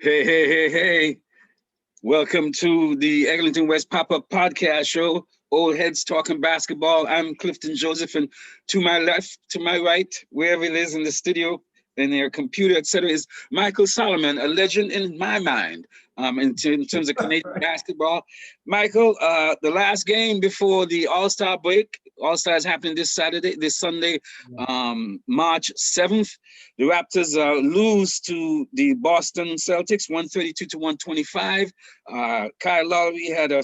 Hey, hey, hey, hey. Welcome to the Eglinton West Pop-Up Podcast Show, Old Heads Talking Basketball. I'm Clifton Joseph, and to my left, to my right, wherever it is in the studio, in their computer, etc., is Michael Solomon, a legend in my mind in terms of Canadian basketball. Michael, the last game before the All-Star break, All-Star is happening this Sunday, March 7th. The Raptors lose to the Boston Celtics, 132-125. Kyle Lowry had an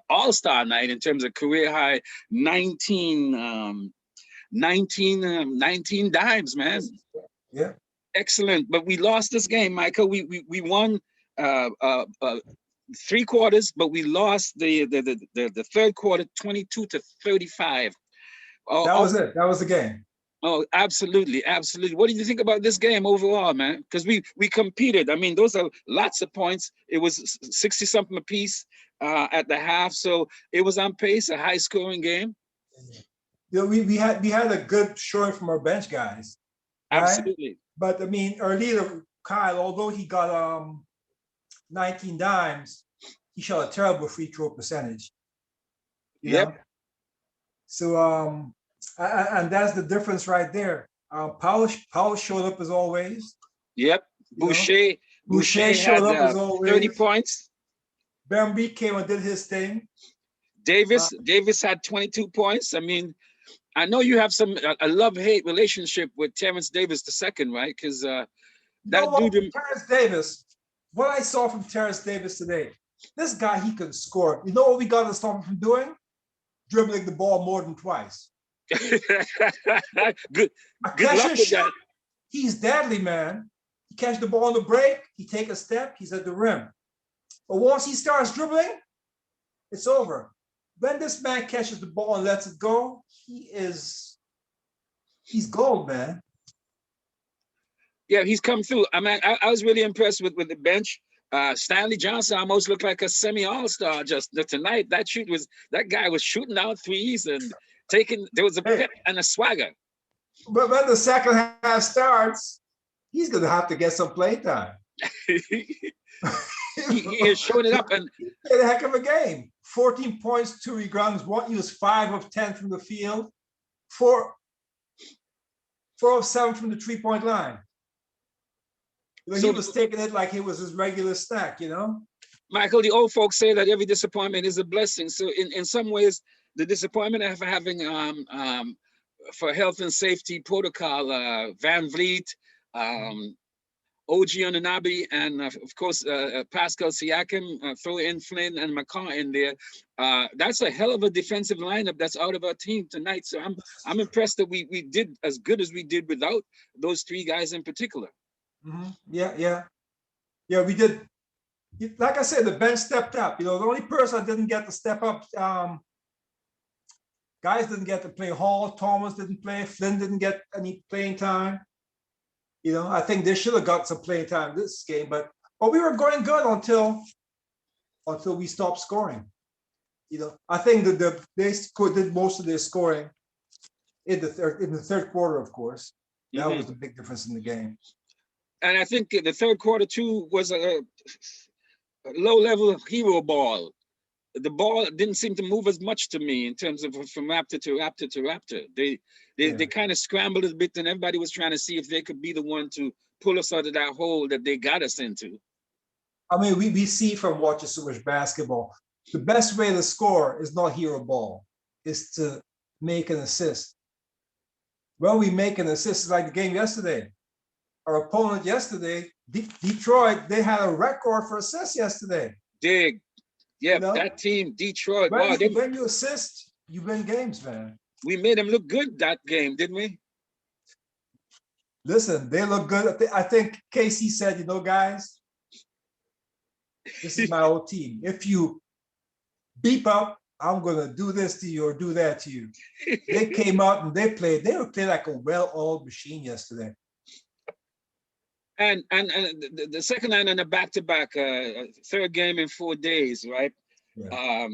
all-star night in terms of career high 19 dimes, man. Yeah. Excellent. But we lost this game, Michael. We won three quarters, but we lost the third quarter 22-35. That was it. That was the game. Oh, absolutely, absolutely. What do you think about this game overall, man? Because we competed. I mean, those are lots of points. It was 60-something apiece at the half, so it was on pace, a high-scoring game. You know, we had a good showing from our bench guys. Right? Absolutely. But I mean, earlier Kyle, although he got 19 dimes, he shot a terrible free throw percentage. Yep. Know? So and that's the difference right there. Powell showed up as always. Yep. Boucher showed up as always. 30 points. Bambi came and did his thing. Davis had 22 points. I mean, I know you have a love-hate relationship with Terrence Davis II, right? Because Terrence Davis, what I saw from Terrence Davis today, this guy, he can score. You know what we got to stop him from doing? Dribbling the ball more than twice. Good luck with that. He's deadly, man. He catch the ball on the break, he take a step, he's at the rim. But once he starts dribbling, it's over. When this man catches the ball and lets it go, he's gold, man. Yeah, he's come through. I mean, I was really impressed with the bench. Stanley Johnson almost looked like a semi-all-star just tonight. That guy was shooting out threes and there was a pep and a swagger. But when the second half starts, he's gonna have to get some play time. he is showing it up, and he played a heck of a game. 14 points, 2 rebounds, he was 5 of 10 from the field, 4 of 7 from the 3-point line. He was taking it like it was his regular stack, you know? Michael, the old folks say that every disappointment is a blessing. So in some ways, the disappointment of having for health and safety protocol, Van Vliet, OG Anunoby, and of course Pascal Siakam, throw in Flynn and McCaw in there. That's a hell of a defensive lineup that's out of our team tonight. So I'm impressed that we did as good as we did without those three guys in particular. Mm-hmm. Yeah, we did. Like I said, the bench stepped up. You know, the only person that didn't get to step up, guys didn't get to play. Hall, Thomas didn't play. Flynn didn't get any playing time. You know, I think they should have got some playing time this game, but we were going good until we stopped scoring. You know, I think that they did most of their scoring in the third quarter, of course. That was the big difference in the game. And I think the third quarter too was a low-level hero ball. The ball didn't seem to move as much to me in terms of from Raptor to Raptor to Raptor. They kind of scrambled a bit, and everybody was trying to see if they could be the one to pull us out of that hole that they got us into. I mean, we see from watching so much basketball, the best way to score is not hero ball, is to make an assist. When we make an assist, like the game yesterday, our opponent yesterday, Detroit, they had a record for assists yesterday. Dig. Yeah, you know? That team, Detroit. When you assist, you win games, man. We made them look good that game, didn't we? Listen, they look good. I think KC said, you know, guys, this is my old team. If you beep up, I'm going to do this to you or do that to you. They came out and they played like a well-oiled machine yesterday. And the second night on a back-to-back, third game in 4 days, right? Yeah.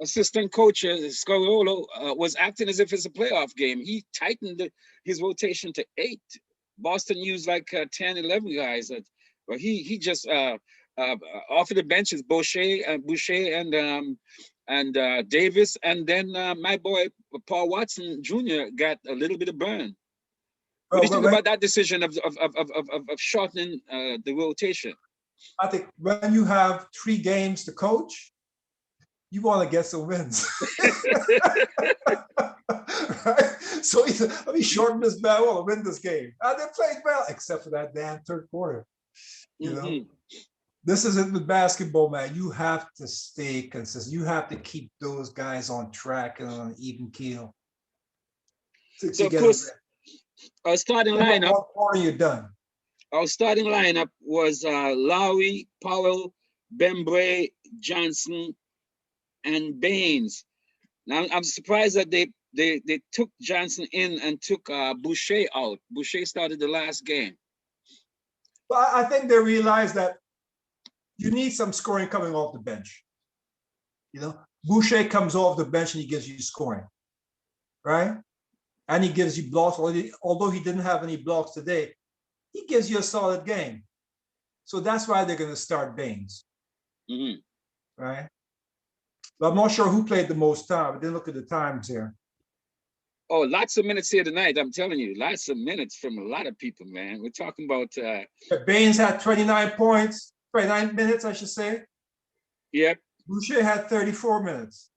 Assistant coach Scarolo was acting as if it's a playoff game. He tightened his rotation to 8. Boston used like 10, 11 guys. Well, he just off of the bench is Boucher and Davis, and then my boy Paul Watson Jr. got a little bit of burn. What do you think about that decision of shortening the rotation? I think when you have 3 games to coach, you want to get some wins. Right? So let me shorten this bad. I want to win this game. They played well, except for that damn third quarter. You know, this is it with basketball, man. You have to stay consistent. You have to keep those guys on track and on an even keel. So, of course, our starting lineup. One quarter, you're done. Our starting lineup was Lowry, Powell, Bembray, Johnson, and Baines. Now I'm surprised that they took Johnson in and took Boucher out. Boucher started the last game. Well, I think they realized that you need some scoring coming off the bench. You know, Boucher comes off the bench and he gives you scoring, right? And he gives you blocks. Although he didn't have any blocks today, he gives you a solid game. So that's why they're going to start Baines, right? But I'm not sure who played the most time. I didn't look at the times here. Oh, lots of minutes here tonight. I'm telling you, lots of minutes from a lot of people, man. We're talking about... Baines had 29 points, 29 minutes, I should say. Yep. Boucher had 34 minutes.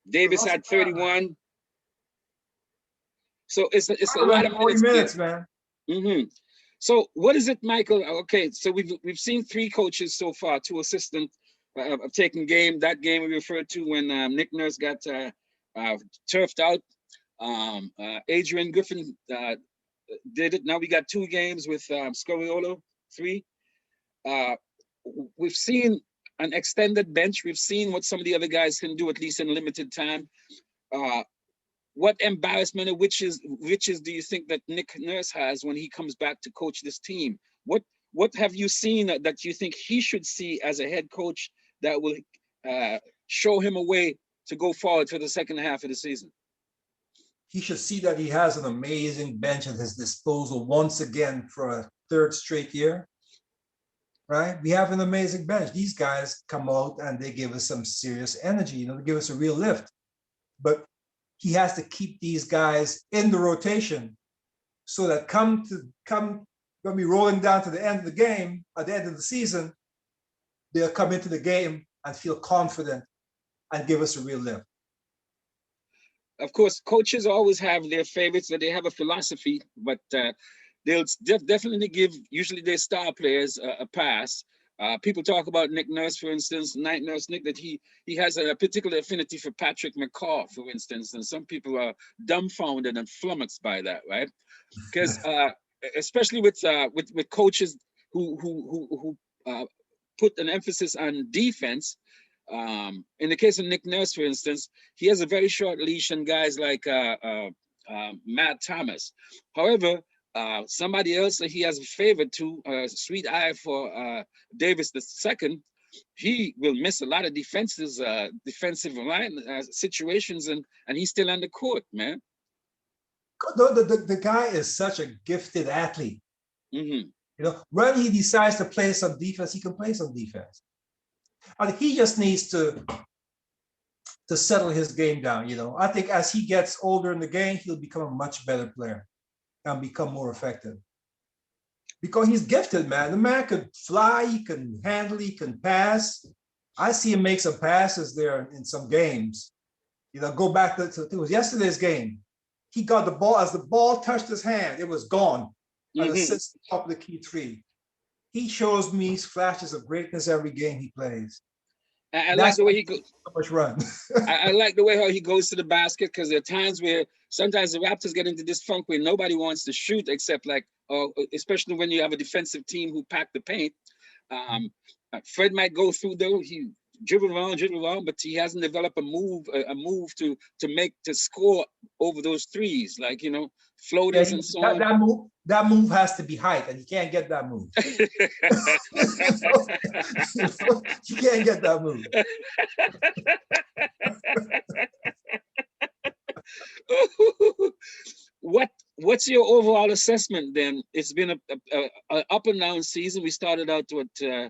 Davis had 31. So it's a lot of minutes, man. So what is it, Michael? Okay, so we've seen 3 coaches so far, 2 assistants have taken game. That game we referred to when Nick Nurse got turfed out. Adrian Griffin did it. Now we got 2 games with Scariolo, 3. We've seen an extended bench. We've seen what some of the other guys can do, at least in limited time. What embarrassment or riches do you think that Nick Nurse has when he comes back to coach this team? What have you seen that you think he should see as a head coach that will show him a way to go forward for the second half of the season? He should see that he has an amazing bench at his disposal once again for a 3rd straight year, right? We have an amazing bench. These guys come out and they give us some serious energy, you know, they give us a real lift. But he has to keep these guys in the rotation so that come when we're rolling down to the end of the game, at the end of the season, they'll come into the game and feel confident and give us a real lift. Of course, coaches always have their favorites, that they have a philosophy, but they'll definitely give usually their star players a pass. People talk about Nick Nurse, for instance, Night Nurse Nick, that he has a particular affinity for Patrick McCaw, for instance, and some people are dumbfounded and flummoxed by that, right? Because especially with coaches who put an emphasis on defense. In the case of Nick Nurse, for instance, he has a very short leash on guys like Matt Thomas. However, somebody else that he has a favor to, sweet eye for Davis II, he will miss a lot of defensive line situations, and he's still on the court, man. The guy is such a gifted athlete. You know, when he decides to play some defense, he can play some defense. And he just needs to settle his game down. You know, I think as he gets older in the game, he'll become a much better player and become more effective. Because he's gifted, man. The man could fly, he can handle, he can pass. I see him make some passes there in some games. You know, go back to it was yesterday's game. He got the ball, as the ball touched his hand, it was gone. And assist top of the key 3. He shows me flashes of greatness every game he plays. I like the way he goes. So much run. I like the way how he goes to the basket, because there are times where sometimes the Raptors get into this funk where nobody wants to shoot except especially when you have a defensive team who pack the paint. Fred might go through though. He dribble around, but he hasn't developed a move to score over those threes, like, you know, floaters and so on. That move has to be height, and you can't get that move. You can't get that move. what's your overall assessment then? It's been a up and down season. We started out with 10-2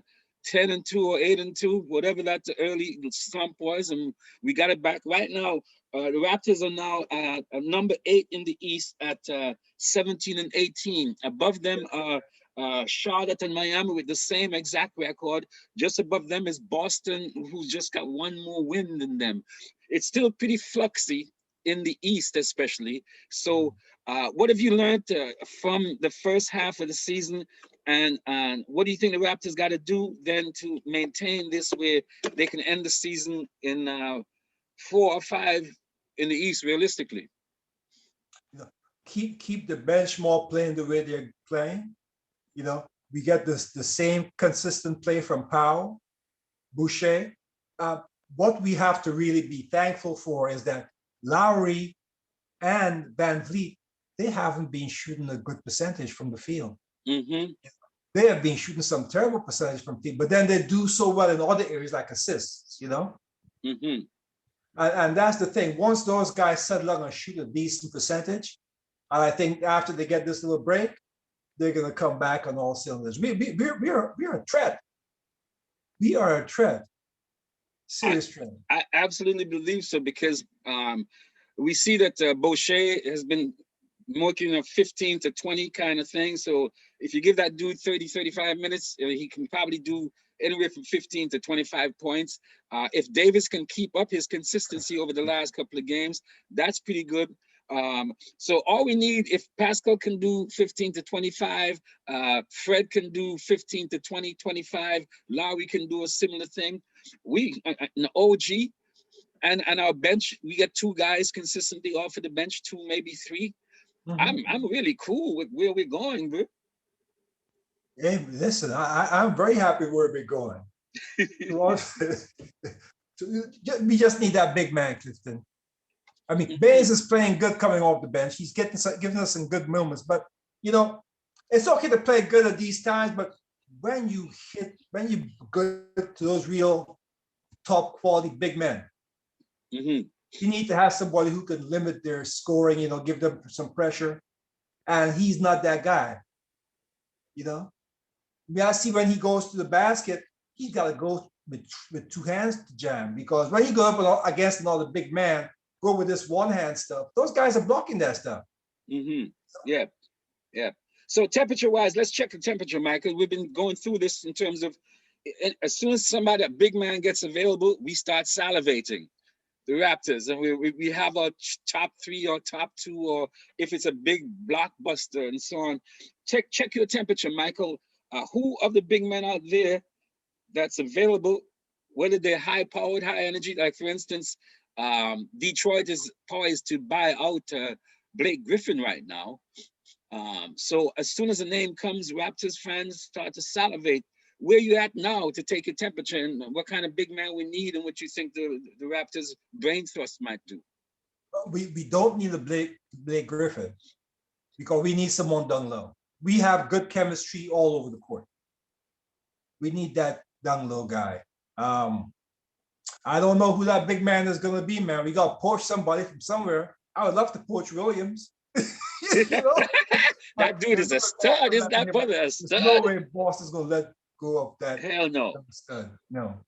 or 8-2, whatever that early slump was, and we got it back. Right now, the Raptors are now number 8 in the East at 17-18. Above them are Charlotte and Miami with the same exact record. Just above them is Boston, who's just got one more win than them. It's still pretty fluxy in the East, especially. So, what have you learned from the first half of the season? And what do you think the Raptors got to do then to maintain this where they can end the season in 4 or 5 in the East, realistically? Keep the bench more playing the way they're playing. We get the same consistent play from Powell, Boucher. What we have to really be thankful for is that Lowry and Van Vliet, they haven't been shooting a good percentage from the field. Mm-hmm. They have been shooting some terrible percentage from the field, but then they do so well in other areas like assists, Mm-hmm. And that's the thing. Once those guys settle out and shoot a decent percentage, I think after they get this little break, they're going to come back on all cylinders. We're a threat. We are a threat. Serious threat. I absolutely believe so, because we see that Boucher has been working a 15 to 20 kind of thing. So if you give that dude 30, 35 minutes, he can probably do anywhere from 15 to 25 points. If Davis can keep up his consistency over the last couple of games, that's pretty good. So all we need, if Pascal can do 15 to 25, Fred can do 15 to 20, 25, Lowry can do a similar thing. We, an OG, and our bench, we get 2 guys consistently off of the bench, 2, maybe 3. Mm-hmm. I'm really cool with where we're going, bro. Hey, listen, I'm very happy where we're going. We just need that big man, Clifton. I mean, Baines is playing good coming off the bench. He's giving us some good moments, but it's okay to play good at these times. But when you go to those real top quality big men, Mm-hmm. you need to have somebody who can limit their scoring. Give them some pressure, and he's not that guy. I see when he goes to the basket, he's got to go with 2 hands to jam, because when he goes up against another big man, go with this one hand stuff. Those guys are blocking that stuff. Mm-hmm. Yeah. So temperature wise, let's check the temperature, Michael. We've been going through this in terms of, as soon as a big man gets available, we start salivating. The Raptors, and we have our top 3 or top 2, or if it's a big blockbuster and so on. Check your temperature, Michael. Who of the big men out there that's available, whether they're high powered, high energy, like for instance, Detroit is poised to buy out Blake Griffin right now. So as soon as a name comes, Raptors fans start to salivate. Where you at now to take your temperature, and what kind of big man we need, and what you think the Raptors brain thrust might do? We don't need a Blake Griffin, because we need someone down low. We have good chemistry all over the court. We need that down low guy. I don't know who that big man is going to be, man. We got to poach somebody from somewhere. I would love to poach Williams. That dude is a stud. Is that brother a stud? There's no way Boston's going to let go of that. Hell no. Stud. No,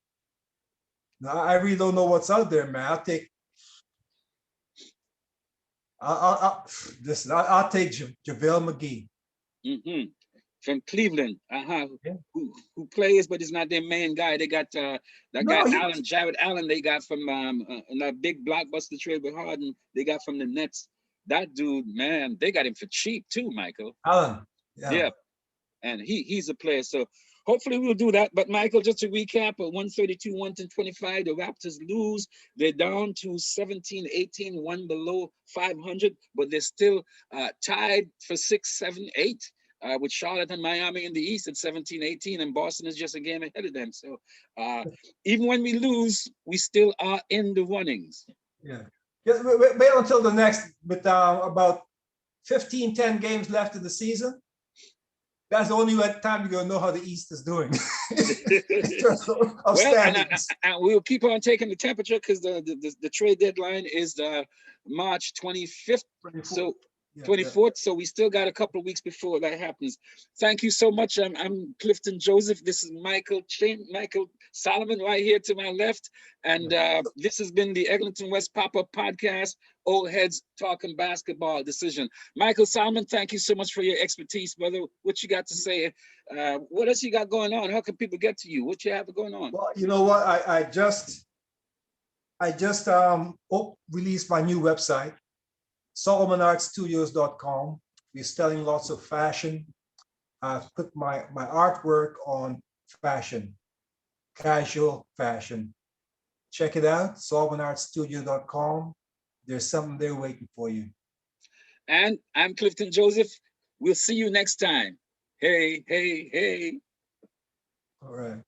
I really don't know what's out there, man. I'll take JaVale McGee. Mm-hmm. From Cleveland, Yeah. who plays, but is not their main guy. They got that guy Jared Allen. They got from that big blockbuster trade with Harden. They got from the Nets. That dude, man, they got him for cheap too, Michael. Allen, yeah, and he's a player. So hopefully we'll do that. But Michael, just to recap, 132, 125, the Raptors lose. They're down to 17-18, 1 below 500, but they're still tied for 6, 7, 8. With Charlotte and Miami in the East at 17-18, and Boston is just a game ahead of them. So even when we lose, we still are in the runnings. Yeah. Wait until the next, with about 10 games left in the season. That's the only time you're going to know how the East is doing. And we'll keep on taking the temperature, because the trade deadline is March 25th. 24th. So Yeah, 24th. So we still got a couple of weeks before that happens. Thank you so much. I'm Clifton Joseph. This is Michael Solomon right here to my left. And this has been the Eglinton West Pop-Up Podcast, Old Heads Talking Basketball Decision. Michael Solomon, thank you so much for your expertise, brother. What you got to say? What else you got going on? How can people get to you? What you have going on? Well, you know what? I just released my new website, solomonartstudios.com. We're selling lots of fashion. I've put my artwork on fashion, casual fashion. Check it out, solomonartstudio.com. There's something there waiting for you. And I'm Clifton Joseph. We'll see you next time. Hey, hey, hey. All right.